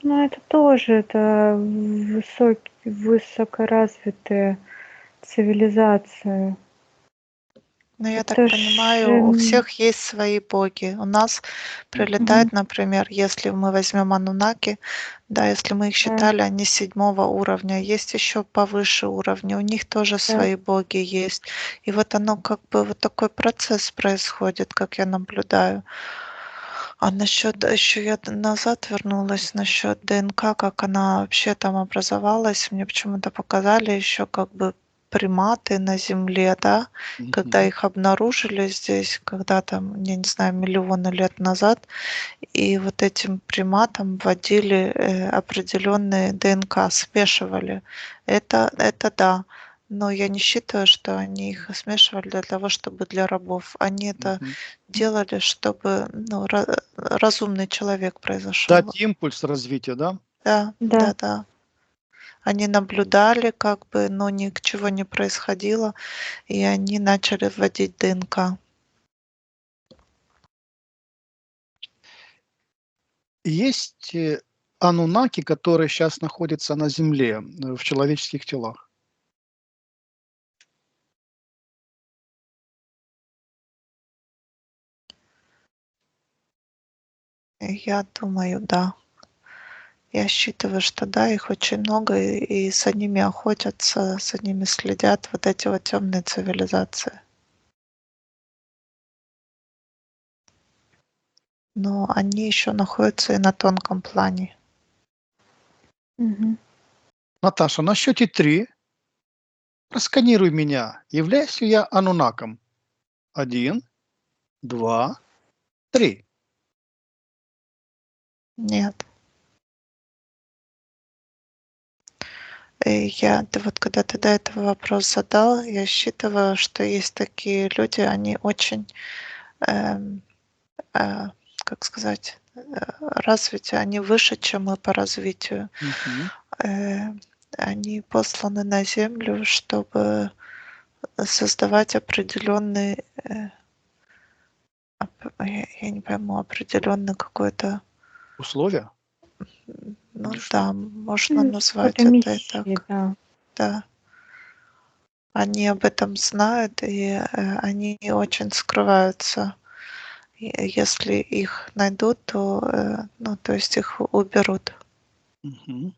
Ну, это тоже это высокоразвитые цивилизации. Но я так Это понимаю, у всех есть свои боги. У нас прилетает, например, если мы возьмем Анунаки, да, если мы их считали, они 7-го уровня, есть еще повыше уровня, у них тоже свои боги есть. И вот оно как бы вот такой процесс происходит, как я наблюдаю. А насчет, еще я назад вернулась, насчет ДНК, как она вообще там образовалась, мне почему-то показали еще как бы приматы на Земле, да, когда их обнаружили здесь, когда там, я не знаю, миллионы лет назад, и вот этим приматам вводили определенные ДНК, смешивали. Это да. Но я не считаю, что они их смешивали для того, чтобы для рабов. Они это делали, чтобы разумный человек произошел. Дать импульс развития, да? Да, Да. да. Они наблюдали, как бы, но ничего не происходило, и они начали вводить ДНК. Есть анунаки, которые сейчас находятся на Земле в человеческих телах. Я думаю, да. Я считаю, что да, их очень много, и за ними охотятся, за ними следят вот эти вот темные цивилизации. Но они еще находятся и на тонком плане. Наташа, на счете 3 просканируй меня. Являюсь ли я анунаком? 1, 2, 3. Нет. Ты вот когда ты до этого вопрос задал, я считаю, что есть такие люди, они очень, эм, э, как сказать, развитие, они выше, чем мы по развитию. Э, Они посланы на Землю, чтобы создавать определенный, я не пойму, определенный какой-то, Условия? ну Или что? да, можно Какой-то назвать это и миссии, так, да. да. Они об этом знают, и они очень скрываются. И если их найдут, то, ну, то есть их уберут. Мгм.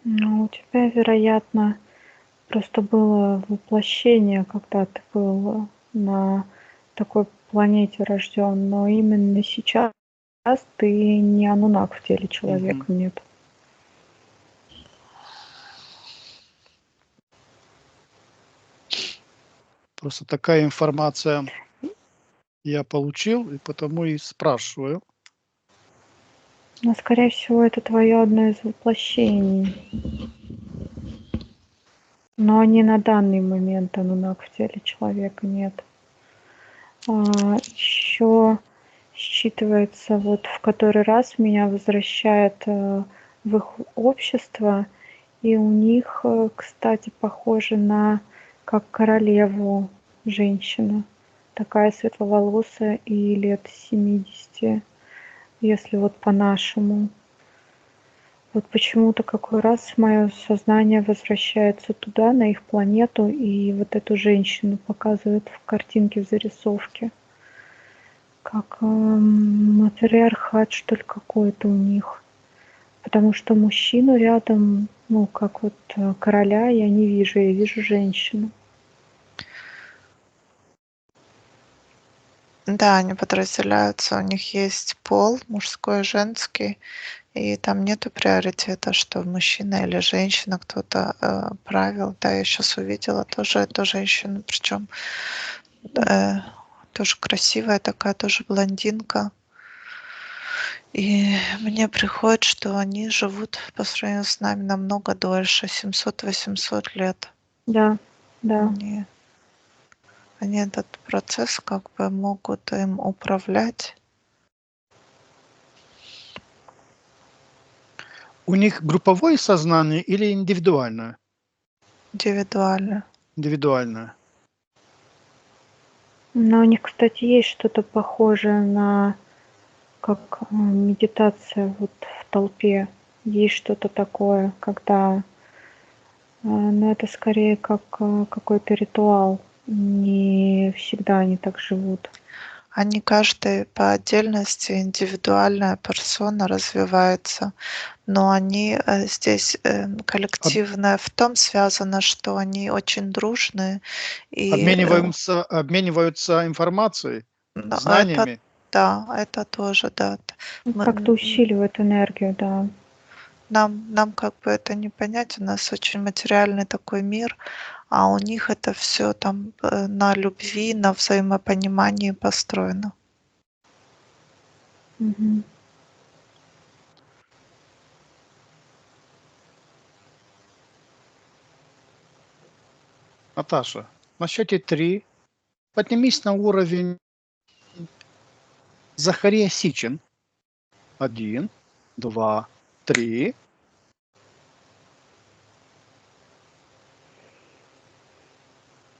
Ну, у тебя, вероятно, просто было воплощение, когда ты был на такой планете рожден, но именно сейчас ты не анунак в теле человека, нет. Просто такая информация я получил, и потому и спрашиваю. Но, скорее всего, это твое одно из воплощений. Но не на данный момент ануннак в теле человека нет. Еще считывается, вот в который раз меня возвращает в их общество, и у них, кстати, похоже на как королеву женщина, такая светловолосая и лет 70, если вот по-нашему. Вот почему-то какой раз мое сознание возвращается туда, на их планету, и вот эту женщину показывают в картинке, в зарисовке. Как матриархат, что ли, какой-то у них. Потому что мужчину рядом, ну, как вот короля я не вижу, я вижу женщину. Да, они подразделяются, у них есть пол, мужской, женский, и там нету приоритета, что мужчина или женщина, кто-то правил. Да, я сейчас увидела тоже эту женщину, причем тоже красивая такая, тоже блондинка. И мне приходит, что они живут по сравнению с нами намного дольше, 700-800 лет. Да, да. Они этот процесс как бы могут им управлять. У них групповое сознание или индивидуальное? Индивидуально. Индивидуальное. Но у них, кстати, есть что-то похожее на как медитация вот в толпе. Есть что-то такое, когда но это скорее как какой-то ритуал. Не всегда они так живут. Они каждый по отдельности, индивидуальная персона развивается, но они здесь Об- коллективное в том связано, что они очень дружные, и обмениваются информацией, ну, это знаниями. да, это тоже, да. Как-то Мы, усиливает энергию, да. нам как бы это не понять, у нас очень материальный такой мир, а у них это все там на любви, на взаимопонимании построено. Мгм. Наташа, на счете 3 поднимись на уровень Захария Сичин. 1, 2, 3.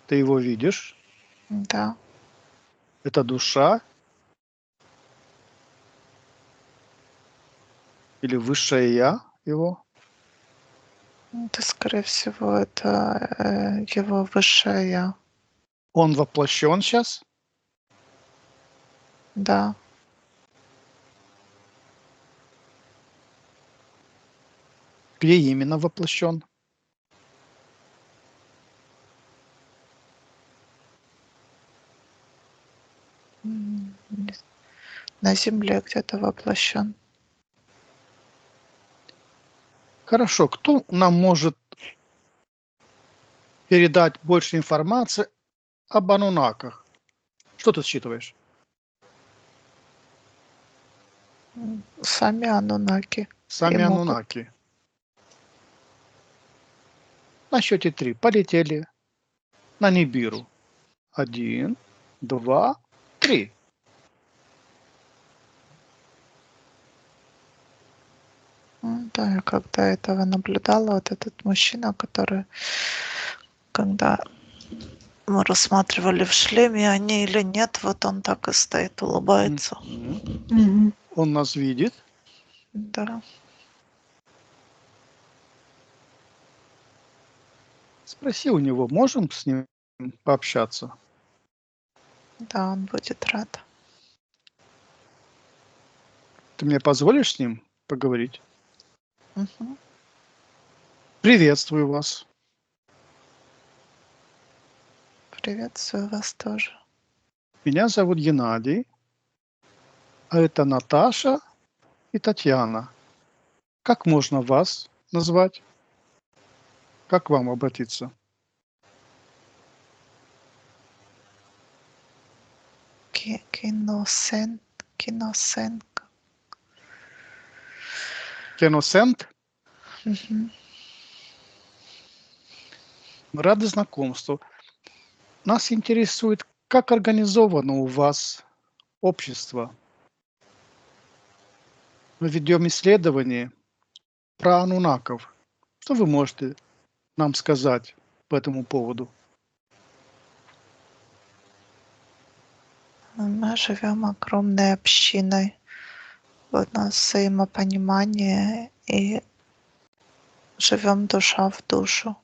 Ты его видишь? Да. Это душа или высшее я его? Это, скорее всего, это его высшее я. Он воплощен сейчас? Да. Где именно воплощен? Не на земле где-то воплощен. Хорошо, кто нам может передать больше информации об анунаках? Что ты считываешь? Сами анунаки и Сами могут. анунаки. На счете 3 полетели на Нибиру. 1, 2, 3. Да, я когда этого наблюдала, вот этот мужчина, который, когда мы рассматривали в шлеме, они или нет, вот он так и стоит, улыбается. Мгм. Он нас видит. Да. Спроси у него, можем с ним пообщаться? Да, он будет рад. Ты мне позволишь с ним поговорить? Мгм. Приветствую вас. Приветствую вас тоже. Меня зовут Геннадий, а это Наташа и Татьяна. Как можно вас назвать? Как к вам обратиться? Киносенко. Кеносент, Мгм. мы рады знакомству. Нас интересует, как организовано у вас общество. Мы ведем исследование про анунаков. Что вы можете нам сказать по этому поводу? Мы живем огромной общиной. У нас взаимопонимание и живем душа в душу.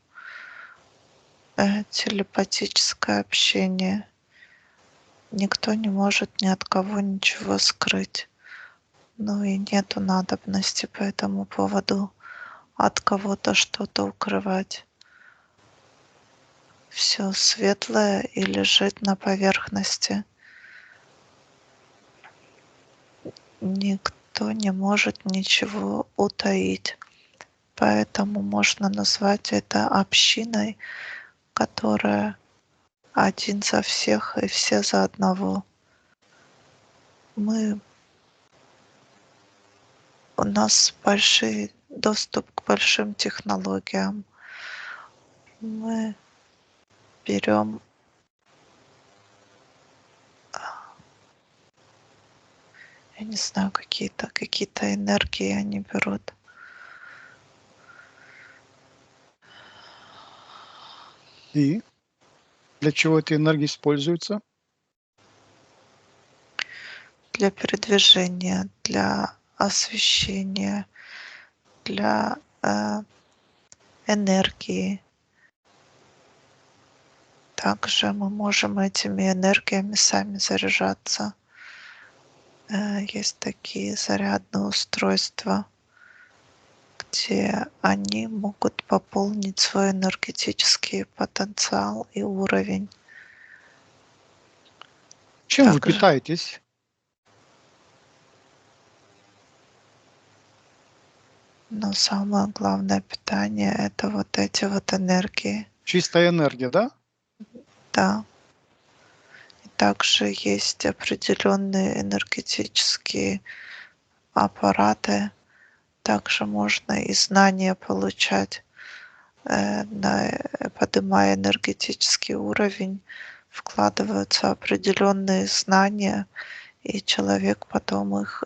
Телепатическое общение. Никто не может ни от кого ничего скрыть. Ну и нету надобности по этому поводу от кого-то что-то укрывать. Все светлое и лежит на поверхности. Никто не может ничего утаить. Поэтому можно назвать это общиной, которая один за всех и все за одного. У нас большой доступ к большим технологиям. Мы берем я не знаю, какие-то энергии они берут. И для чего эта энергия используется? Для передвижения, для освещения, для энергии. Также мы можем этими энергиями сами заряжаться. Есть такие зарядные устройства, где они могут пополнить свой энергетический потенциал и уровень. Чем вы Также, питаетесь? но самое главное питание — это вот эти вот энергии. Чистая энергия, да? Да. И также есть определенные энергетические аппараты. Также можно и знания получать, поднимая энергетический уровень, вкладываются определенные знания, и человек потом их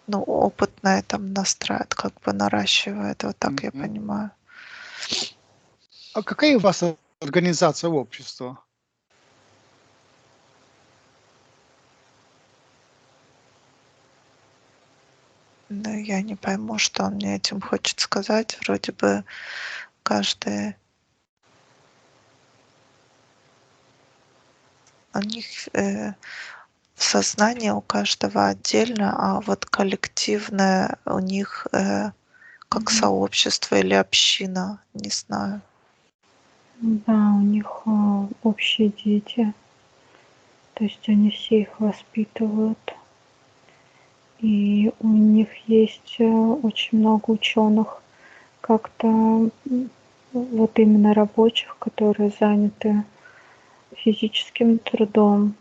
опыт на этом настраивает, как бы наращивает, вот так я Мгм. понимаю. А какая у вас организация общества? Но я не пойму, что он мне этим хочет сказать. Вроде бы каждый у них сознание у каждого отдельно, а вот коллективное у них как Мгм. сообщество или община, не знаю. Да, у них общие дети, то есть они все их воспитывают. И у них есть очень много ученых, как-то вот именно рабочих, которые заняты физическим трудом.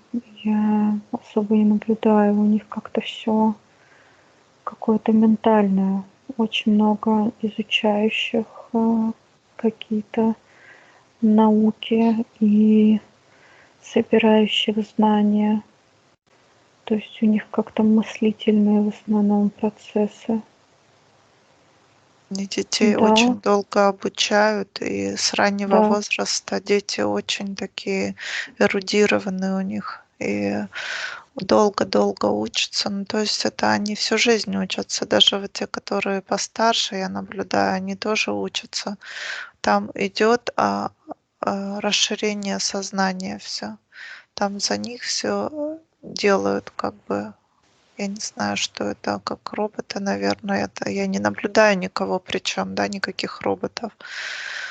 Я особо не наблюдаю, у них как-то все какое-то ментальное, очень много изучающих какие-то науки и собирающих знания. То есть у них как-то мыслительные в основном процессы. И детей Да, очень долго обучают, и с раннего да. возраста дети очень такие эрудированные у них. И долго-долго учатся. Ну, то есть это они всю жизнь учатся. Даже вот те, которые постарше, я наблюдаю, они тоже учатся. Там идет расширение сознания все. Там за них все делают как бы. Я не знаю, что это, как роботы, наверное. Это я не наблюдаю никого, причем, да, никаких роботов.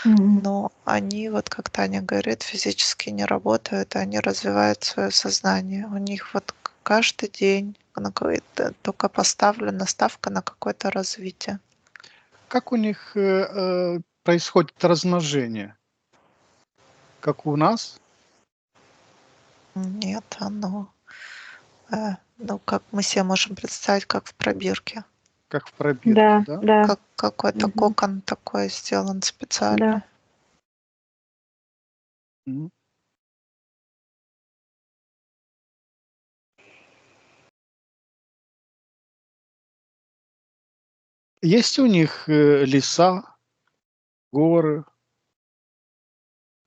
Мгм. Но они, вот как Таня говорит, физически не работают, они развивают свое сознание. У них вот каждый день только поставлена ставка на какое-то развитие. Как у них происходит размножение? как у нас? Нет, оно, ну, как мы себе можем представить, как в пробирке. Как в пробирке, Да, да? да. Как какой-то Мгм. кокон такой сделан специально. Да. Мгм. Есть у них леса, горы?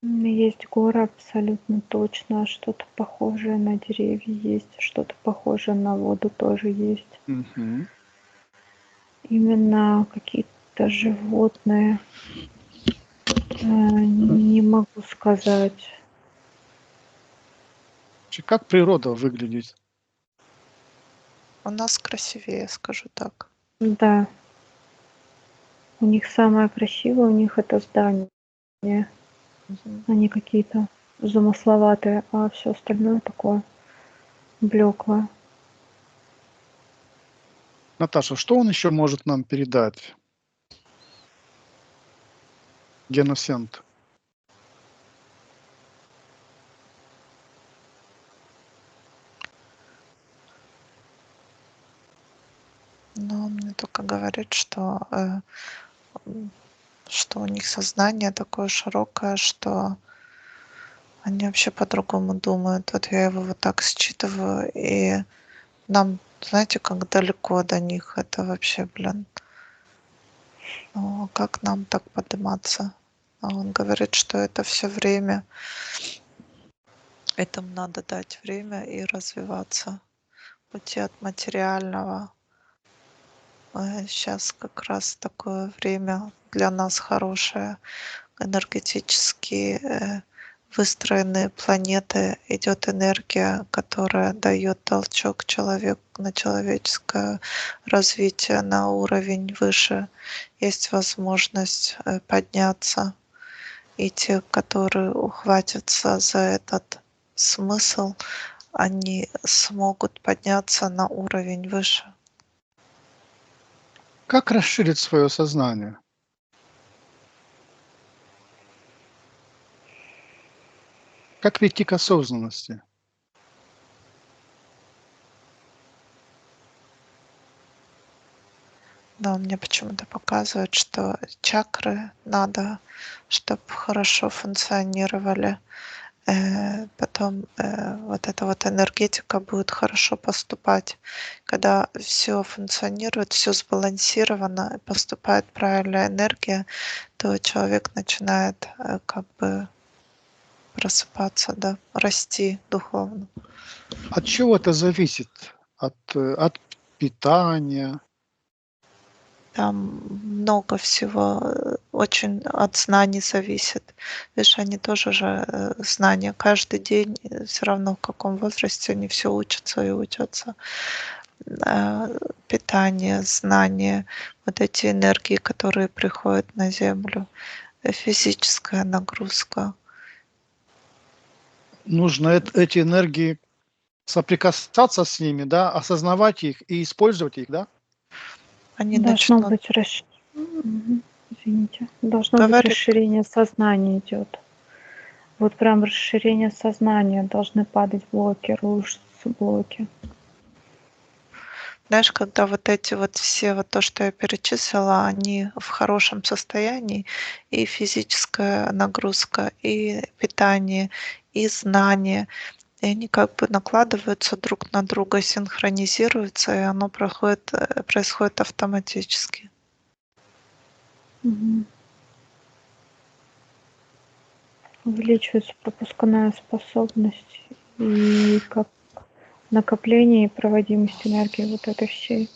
Есть горы абсолютно точно, что-то похожее на деревья есть, что-то похожее на воду тоже есть. Мгм. Именно какие-то животные, не могу сказать. Как природа выглядит? У нас красивее, скажу так. Да, у них самое красивое, у них это здание. Мгм. Они какие-то замысловатые, а все остальное такое блеклое. Наташа, что он еще может нам передать? Геносент. Но он мне только говорит, что у них сознание такое широкое, что они вообще по-другому думают. Вот я его вот так считываю, и нам, знаете, как далеко до них. Это вообще, блин, ну, как нам так подниматься? А он говорит, что это все время, этому надо дать время и развиваться. Уйти от материального. Сейчас как раз такое время для нас хорошее. Энергетически выстроенные планеты, идет энергия, которая дает толчок человеку на человеческое развитие на уровень выше. Есть возможность подняться. И те, которые ухватятся за этот смысл, они смогут подняться на уровень выше. Как расширить свое сознание? Как прийти к осознанности? Но мне почему-то показывают, что чакры надо, чтобы хорошо функционировали. Потом вот эта вот энергетика будет хорошо поступать. Когда все функционирует, все сбалансировано, поступает правильная энергия, то человек начинает как бы просыпаться, да, расти духовно. От чего это зависит? От питания? Там много всего, очень от знаний зависит. Видишь, они тоже же знания каждый день, все равно в каком возрасте они все учатся и учатся. Э, Питание, знания, вот эти энергии, которые приходят на Землю, физическая нагрузка. Нужно эти энергии соприкасаться с ними, да, осознавать их и использовать их, да? Они Должно начнут быть извините, должно быть говорить. расширение сознания идет. Вот прям расширение сознания, должны падать блоки, рушиться блоки. Знаешь, когда вот эти вот все, вот то, что я перечислила, они в хорошем состоянии, и физическая нагрузка, и питание, и знания, и они как бы накладываются друг на друга, синхронизируются, и оно происходит автоматически. Мгм. Увеличивается пропускная способность и как накопление и проводимость энергии вот этой всей.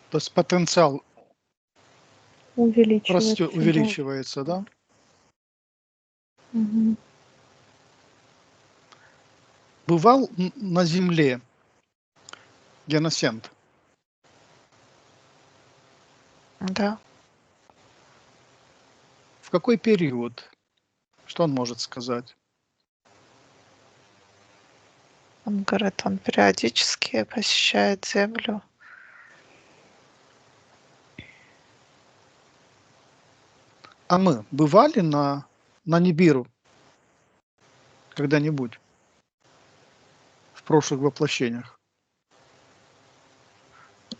То есть потенциал Увеличивается, да. увеличивается, да? Мгм. Бывал на Земле геносент? Да, В какой период? Что он может сказать? он говорит, он периодически посещает Землю. А мы бывали на на Нибиру когда-нибудь в прошлых воплощениях?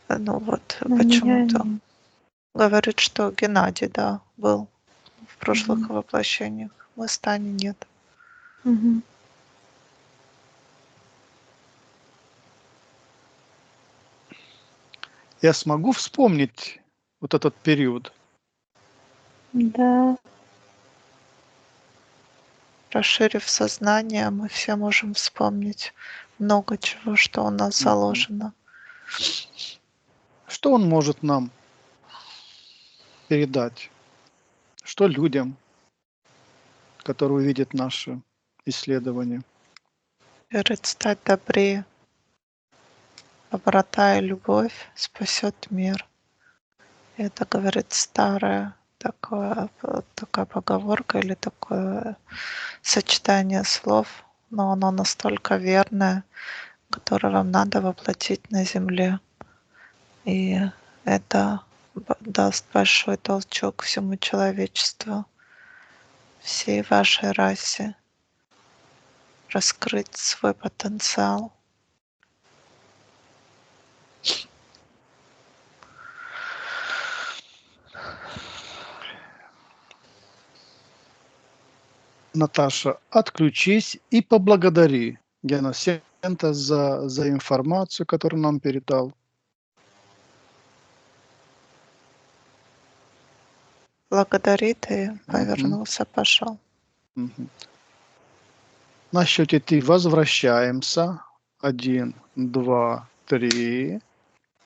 Ну вот На меня почему-то нет. говорит, что Геннадий, да, был в прошлых Мгм. воплощениях. Мы с Таней нет. Мгм. Я смогу вспомнить вот этот период? Да. Расширив сознание, мы все можем вспомнить много чего, что у нас Мгм. заложено. Что он может нам передать? Что людям, которые увидят наши исследования? Говорит, стать добрее. Доброта и любовь спасет мир. Это, говорит, такая поговорка или такое сочетание слов, но оно настолько верное, которое вам надо воплотить на земле. И это даст большой толчок всему человечеству, всей вашей расе, раскрыть свой потенциал. Наташа, отключись и поблагодари Геносента за информацию, которую нам передал. Благодарит и Мгм. повернулся, пошел. Мгм. На счете 3 возвращаемся. 1, 2, 3.